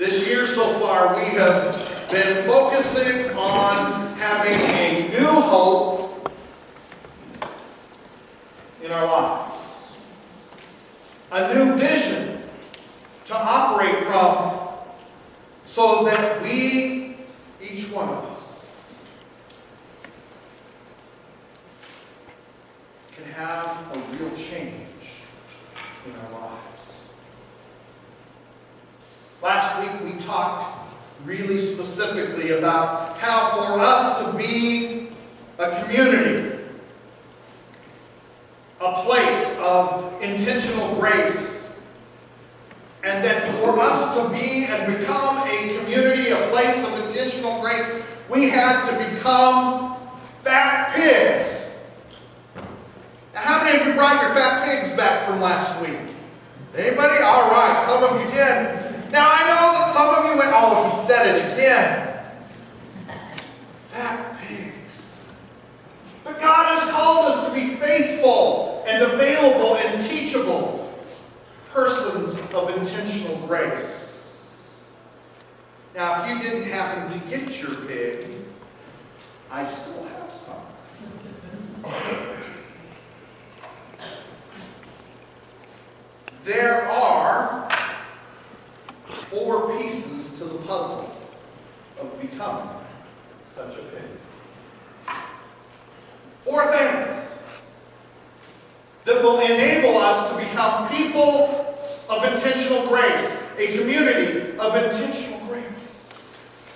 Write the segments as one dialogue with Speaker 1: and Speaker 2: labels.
Speaker 1: This year so far, we have been focusing on having a new hope in our lives. A new vision to operate from so that we, each one of us, can have a real change in our lives. Last week we talked really specifically about how for us to be a community, a place of intentional grace, and that for us to be and become a community, a place of intentional grace, we had to become fat pigs. Now, how many of you brought your fat pigs back from last week? Anybody? All right, some of you did. Now, I know that some of you went, oh, he said it again. Fat pigs. But God has called us to be faithful and available and teachable persons of intentional grace. Now, if you didn't happen to get your pig, I still have some. There are 4 pieces to the puzzle of becoming such a pig. 4 things that will enable us to become people of intentional grace, a community of intentional grace.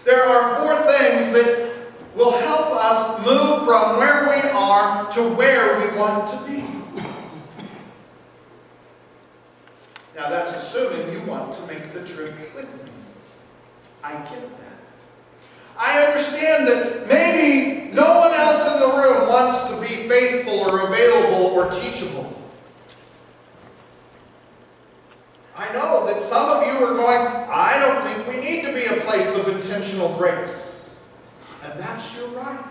Speaker 1: There are 4 things that will help us move from where we are to where we want to be. Now that's assuming you want to make the trip with me. I get that. I understand that maybe no one else in the room wants to be faithful or available or teachable. I know that some of you are going, I don't think we need to be a place of intentional grace. And that's your right.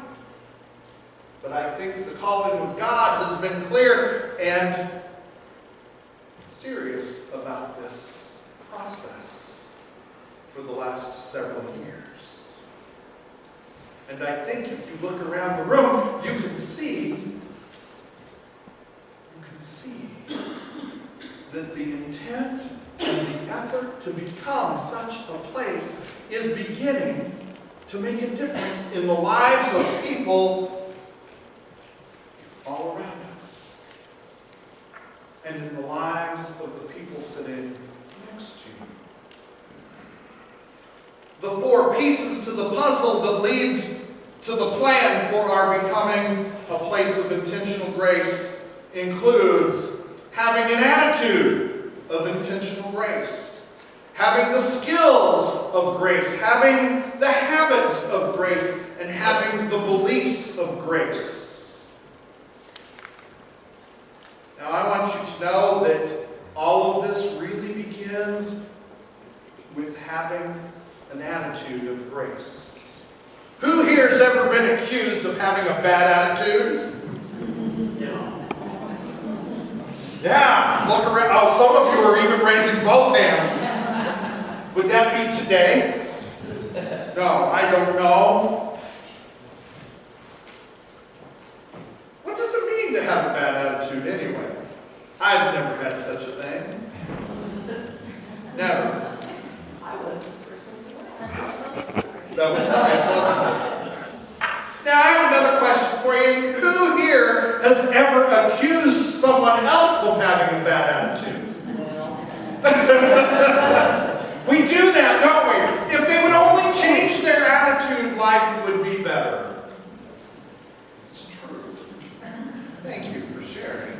Speaker 1: But I think the calling of God has been clear and serious about this process for the last several years. And I think if you look around the room, you can see that the intent and the effort to become such a place is beginning to make a difference in the lives of people all around us. And in the lives of the people sitting next to you. The 4 pieces to the puzzle that leads to the plan for our becoming a place of intentional grace includes having an attitude of intentional grace, having the skills of grace, having the habits of grace, and having the beliefs of grace. Now, I want you to know that all of this really begins with having an attitude of grace. Who here has ever been accused of having a bad attitude? Yeah, look around. Oh, some of you are even raising both hands. Would that be today? No, I don't know. What does it mean to have a bad attitude anyway? I've never had such a thing. Never.
Speaker 2: I was the first one.
Speaker 1: That was nice, wasn't it? Now, I have another question for you. Who here has ever accused someone else of having a bad attitude? We do that, don't we? If they would only change their attitude, life would be better. It's true. Thank you for sharing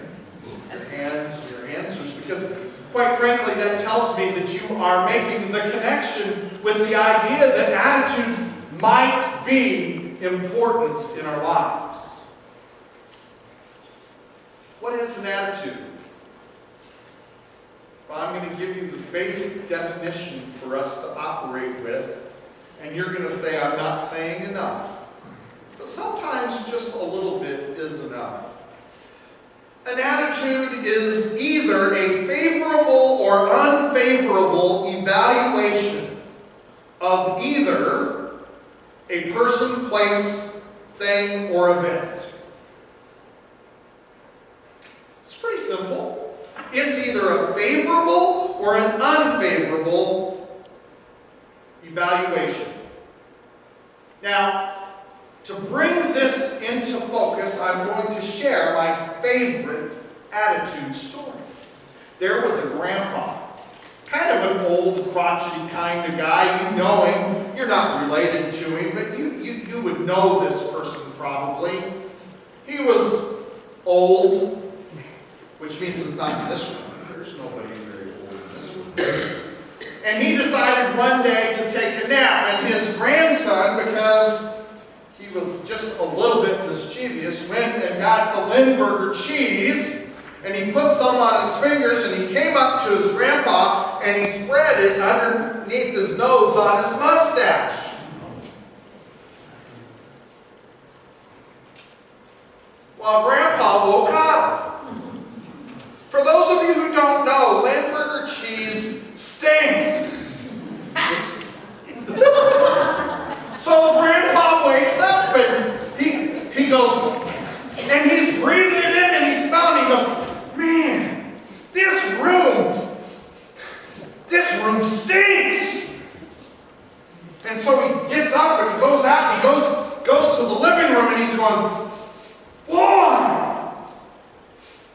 Speaker 1: your answers, because quite frankly, that tells me that you are making the connection with the idea that attitudes might be important in our lives. What is an attitude? Well, I'm going to give you the basic definition for us to operate with, and you're going to say, I'm not saying enough. But sometimes just a little bit is enough. An attitude is either a favorable or unfavorable evaluation of either a person, place, thing, or event. It's pretty simple. It's either a favorable or an unfavorable evaluation. Now, to bring this into focus, I'm going to share my favorite attitude story. There was a grandpa, kind of an old, crotchety kind of guy. You know him. You're not related to him, but you would know this person probably. He was old, which means it's not in this room. There's nobody very old in this room. And he decided one day to take a nap. And his grandson, because he was just a little bit mischievous, went and got the Limburger cheese, and he put some on his fingers, and he came up to his grandpa, and he spread it underneath his nose on his mustache. Well, Grandpa woke up. For those of you who don't know, Limburger cheese stinks. So the grandpa wakes up and he goes, and he's breathing it in and he's smelling it. He goes, man, this room stinks. And so he gets up and he goes out and he goes to the living room and he's going, boy,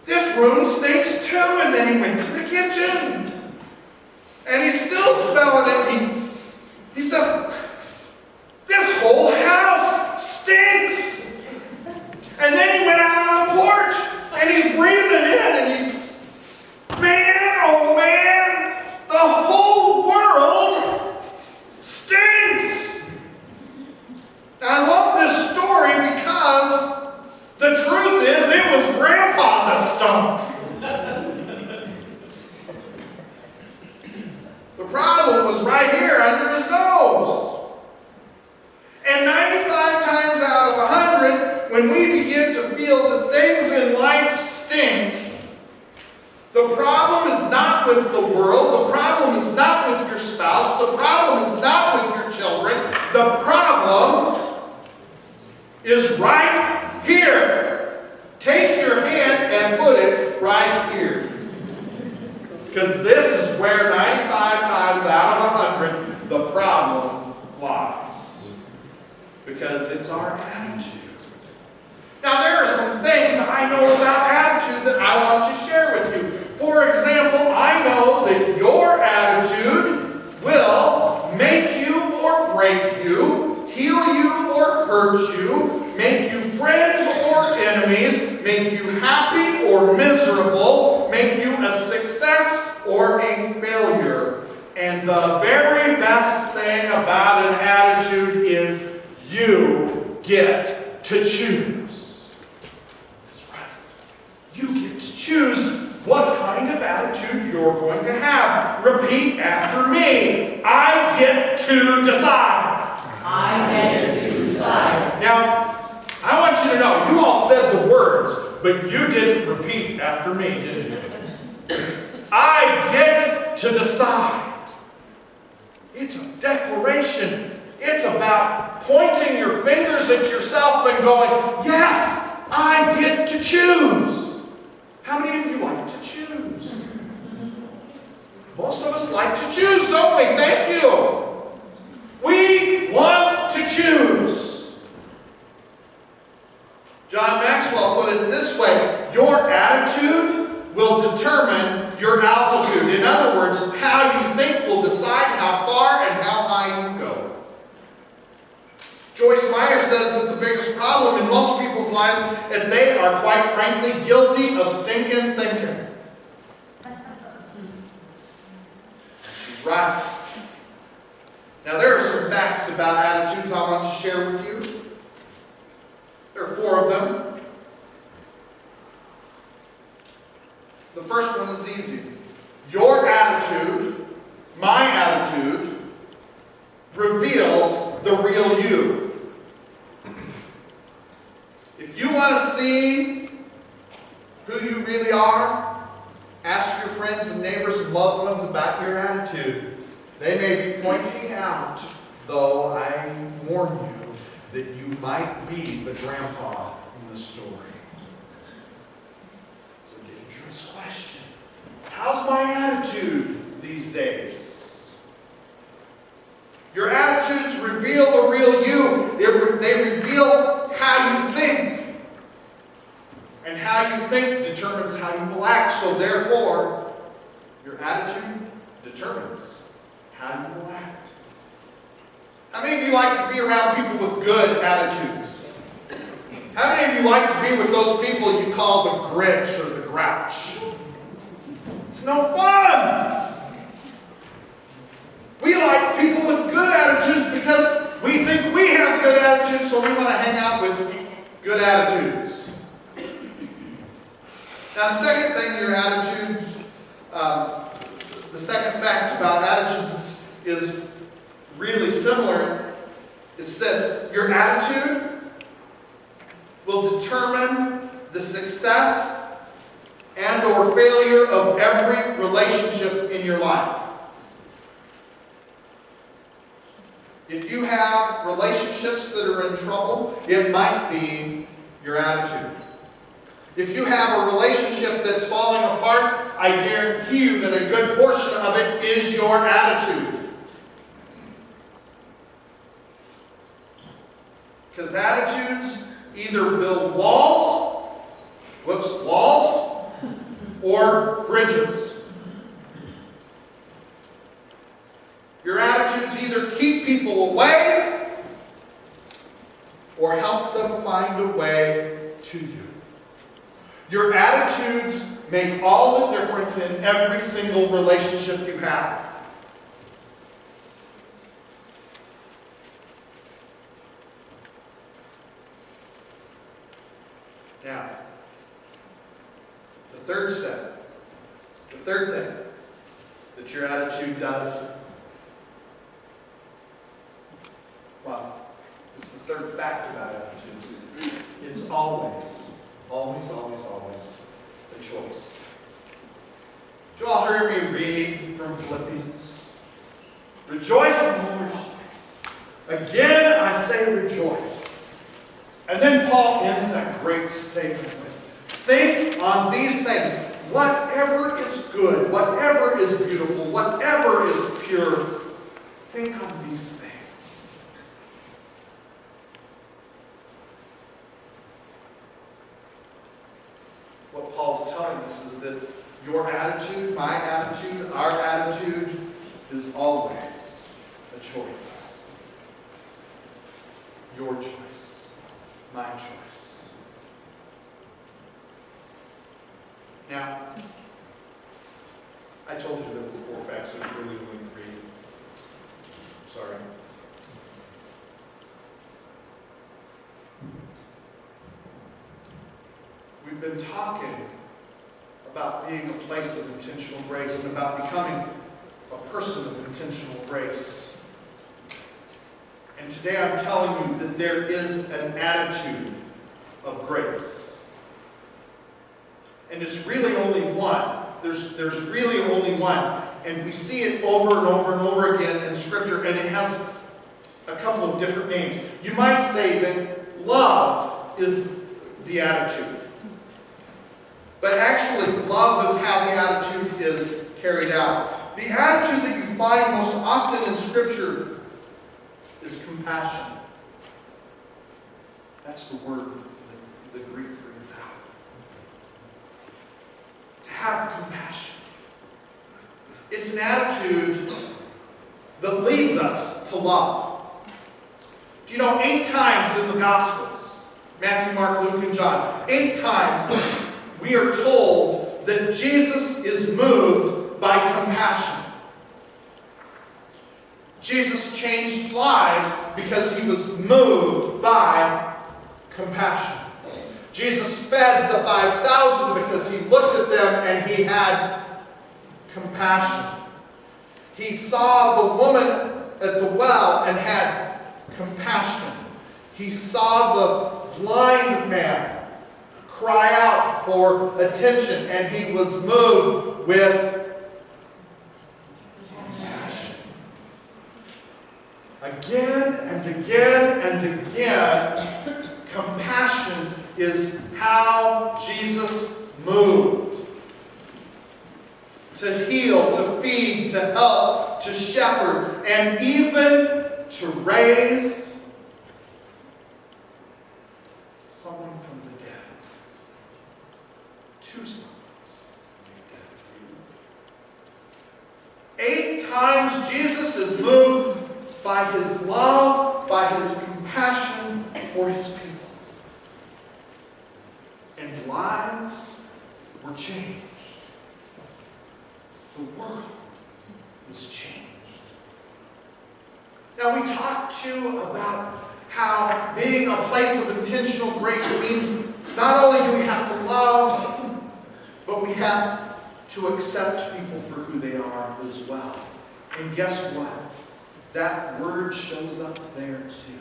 Speaker 1: this room stinks too. And then he went to the kitchen and he's still smelling it. He says, this whole house stinks. And then he went out on the porch and he's breathing in and he's, man, oh man, the whole world stinks. And I love this story because the truth is it was Grandpa that stunk. The problem was right here under his nose. And 95 times out of 100, when we begin to feel that things in life stink, the problem is not with the world, the problem is not with your spouse, the problem is not with your children, the problem is right here. Take your hand and put it right here. Because this is where 95 times out of 100, the problem lies. Because it's our attitude. Now there are some things I know about attitude that I want to share with you. For example, I know that your attitude will make you or break you, heal you or hurt you, make you friends or enemies, make you happy or miserable, make you a success or a failure. And the very best thing about an attitude is you get to choose. That's right. You get to choose what kind of attitude you're going to have. Repeat after me. I get to decide.
Speaker 2: I get to decide.
Speaker 1: Now, I want you to know, you all said the words, but you didn't repeat after me, did you? I get to decide. It's a declaration. It's about pointing your fingers at yourself and going, yes, I get to choose. How many of you like to choose? Most of us like to choose, don't we? Thank you. We want to choose. John Maxwell put it this way: your attitude will determine your altitude. In other words, how you think will decide how far and how high you go. Joyce Meyer says that the biggest problem in most people's lives is that they are, quite frankly, guilty of stinking thinking. She's right. Now, there are some facts about attitudes I want to share with you. There are 4 of them. The first one is easy. Your attitude, my attitude, reveals the real you. If you want to see who you really are, ask your friends and neighbors and loved ones about your attitude. They may be pointing out though I warn you that you might be the grandpa in the story. It's a dangerous question. How's my attitude these days? Your attitudes reveal the real you. They reveal how you think. And how you think determines how you will act. So therefore, your attitude determines how you will act. How many of you like to be around people with good attitudes? How many of you like to be with those people you call the Grinch or the Grouch? It's no fun! We like people with good attitudes because we think we have good attitudes, so we want to hang out with good attitudes. Now, the second thing, your attitudes, the second fact about attitudes is really similar. It's this: your attitude will determine the success and or failure of every relationship in your life. If you have relationships that are in trouble, it might be your attitude. If you have a relationship that's falling apart, I guarantee you that a good portion of it is your attitude. Because attitudes either build walls, or bridges. Your attitudes either keep people away or help them find a way to you. Your attitudes make all the difference in every single relationship you have. Now, the third thing that your attitude does, well, it's the third fact about attitudes. It's always a choice. Did you all hear me read from Philippians? Rejoice in the Lord always. Again, I say rejoice. And then Paul ends that great statement with, think on these things. Whatever is good, whatever is beautiful, whatever is pure, think on these things. What Paul's telling us is that your attitude, my attitude, our attitude is always a choice. Your choice, my choice. Now, I told you there were 4 facts, there's really only 3. Sorry. We've been talking about being a place of intentional grace and about becoming a person of intentional grace. And today I'm telling you that there is an attitude of grace. And it's really only one. There's really only one. And we see it over and over and over again in Scripture, and it has a couple of different names. You might say that love is the attitude. But actually, love is how the attitude is carried out. The attitude that you find most often in Scripture is compassion. That's the word that the Greek brings out. To have compassion. It's an attitude that leads us to love. Do you know 8 times in the Gospels, Matthew, Mark, Luke, and John, 8 times we are told that Jesus is moved by compassion. Jesus changed lives because he was moved by compassion. Jesus fed the 5,000 because he looked at them and he had compassion. He saw the woman at the well and had compassion. He saw the blind man cry out for attention, and he was moved with compassion. Again again and again, compassion is how Jesus moved. To heal, to feed, to help, to shepherd, and even to raise someone from the dead. Two sons from the dead. 8 times Jesus is moved by his love, by his compassion for his people. And lives were changed. The world was changed. Now we talked too about how being a place of intentional grace means not only do we have to love, but we have to accept people for who they are as well. And guess what? That word shows up there too.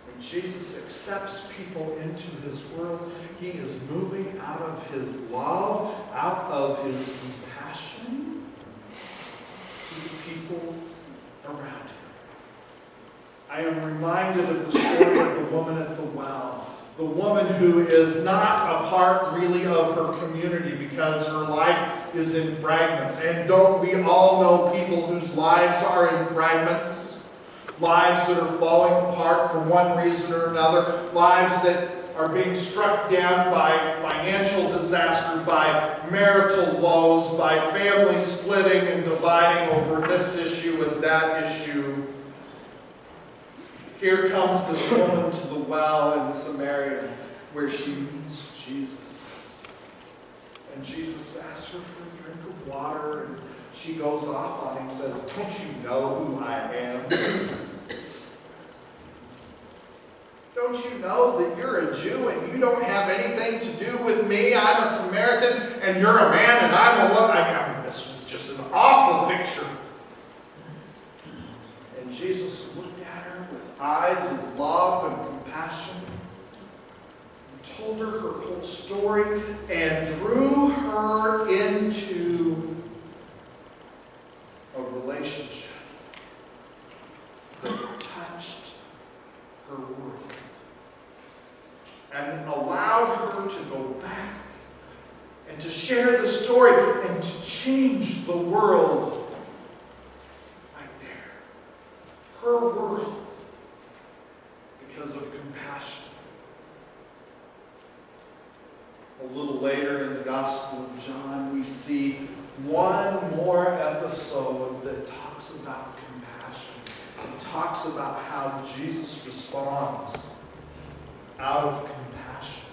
Speaker 1: When Jesus accepts people into his world, he is moving out of his love, out of his compassion to the people around him. I am reminded of the story of the woman at the well. The woman who is not a part really of her community because her life is in fragments. And don't we all know people whose lives are in fragments? Lives that are falling apart for one reason or another. Lives that are being struck down by financial disaster, by marital woes, by family splitting and dividing over this issue and that issue. Here comes this woman to the well in Samaria where she meets Jesus. And Jesus asks her for a drink of water, and she goes off on him and says, "Don't you know who I am? Don't you know that you're a Jew and you don't have anything to do with me? I'm a Samaritan and you're a man and I'm a woman." I mean, this was just an awful picture. And Jesus looked at her with eyes of love and compassion and told her her whole story and drew her into a relationship that touched her world. And allowed her to go back and to share the story and to change the world right there. Her world, because of compassion. A little later in the Gospel of John, we see one more episode that talks about compassion. It talks about how Jesus responds out of compassion.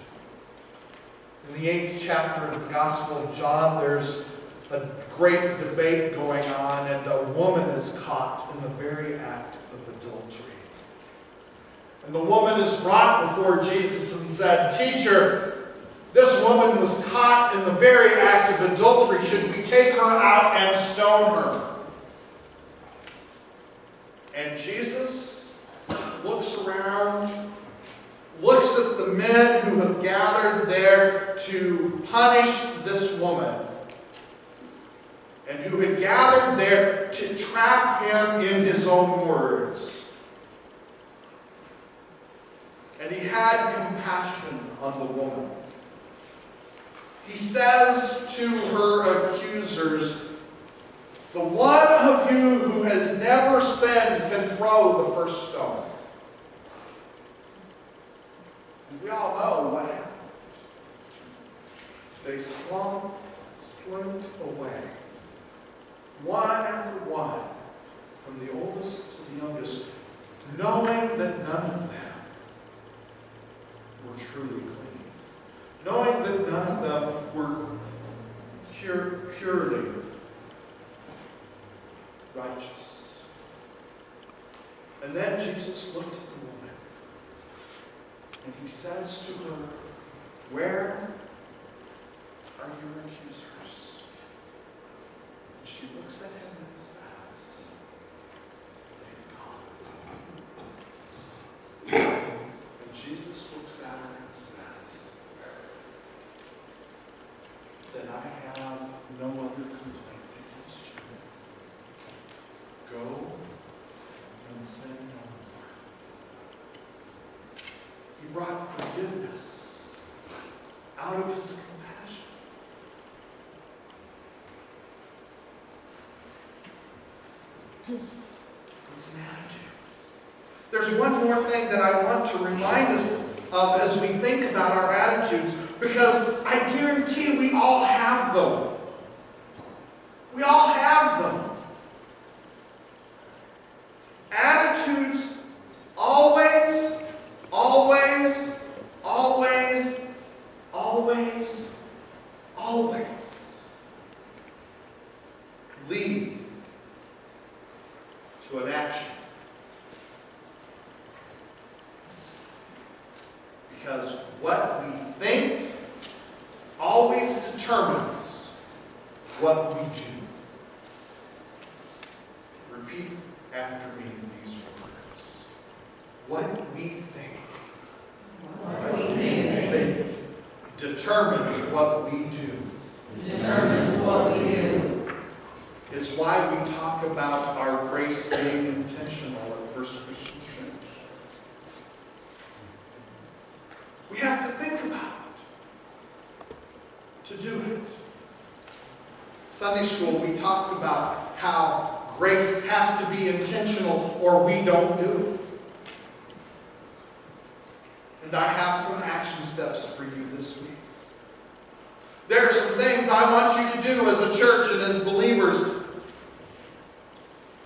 Speaker 1: In the 8th chapter of the Gospel of John, there's a great debate going on, and a woman is caught in the very act of adultery. And the woman is brought before Jesus and said, "Teacher, this woman was caught in the very act of adultery. Should we take her out and stone her?" And Jesus looks around, looks at the men who have gathered there to punish this woman, and who had gathered there to trap him in his own words. And he had compassion on the woman. He says to her accusers, "The one of you who has never sinned can throw the first stone." And we all know what happened. They slipped away, one after one, from the oldest to the youngest, knowing that none of them were truly clean, knowing that none of them were purely righteous. And then Jesus looked at the woman, and he says to her, "Where are your accusers?" And she looks at him and says, "They've gone." And Jesus looks at her and says, "Then I have no other complaint against you. Go and sin brought forgiveness out of his compassion. It's an attitude. There's one more thing that I want to remind us of as we think about our attitudes, because I guarantee we all have them. We all have them. Attitudes always, always, always, always, always lead to an action. Because what we think always determines what we do. Repeat after me these words. What we think.
Speaker 2: What we think
Speaker 1: Determines what we do.
Speaker 2: determines what we do.
Speaker 1: It's why we talk about our grace being intentional at First Christian Church. We have to think about it to do it. Sunday school, we talked about how grace has to be intentional or we don't do it. And I have some action steps for you this week. There are some things I want you to do as a church and as believers,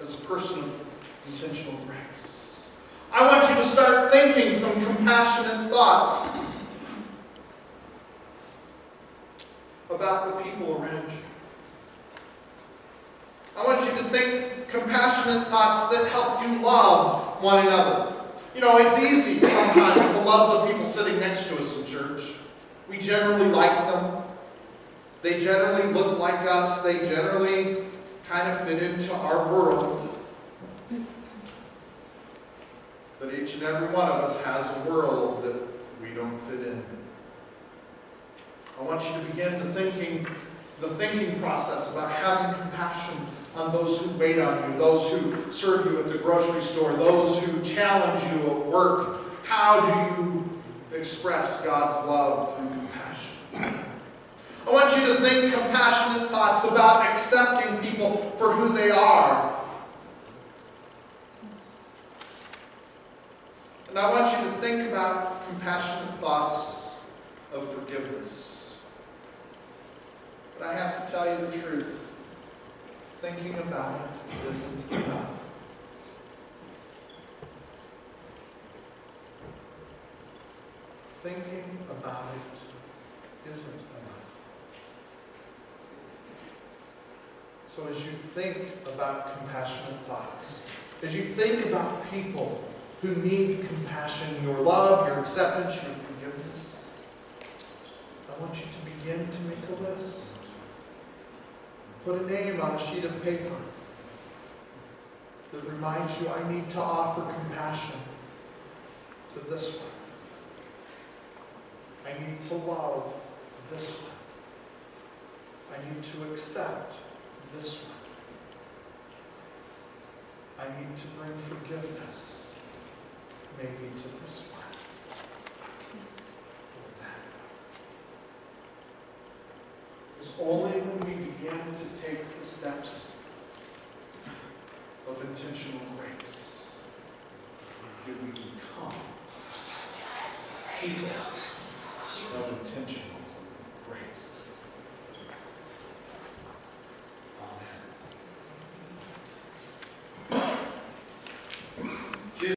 Speaker 1: as a person of intentional grace. I want you to start thinking some compassionate thoughts about the people around you. I want you to think compassionate thoughts that help you love one another. You know, it's easy sometimes to love the people sitting next to us in church. We generally like them. They generally look like us. They generally kind of fit into our world. But each and every one of us has a world that we don't fit in. I want you to begin the thinking process about having compassion on those who wait on you, those who serve you at the grocery store, those who challenge you at work. How do you express God's love through compassion? I want you to think compassionate thoughts about accepting people for who they are. And I want you to think about compassionate thoughts of forgiveness. But I have to tell you the truth. Thinking about it isn't enough. Thinking about it isn't enough. So as you think about compassionate thoughts, as you think about people who need compassion, your love, your acceptance, your forgiveness, I want you to begin to make a list. Put a name on a sheet of paper that reminds you, I need to offer compassion to this one. I need to love this one. I need to accept this one. I need to bring forgiveness, maybe to this one. It's only when we begin to take the steps of intentional grace do we become people of intentional grace.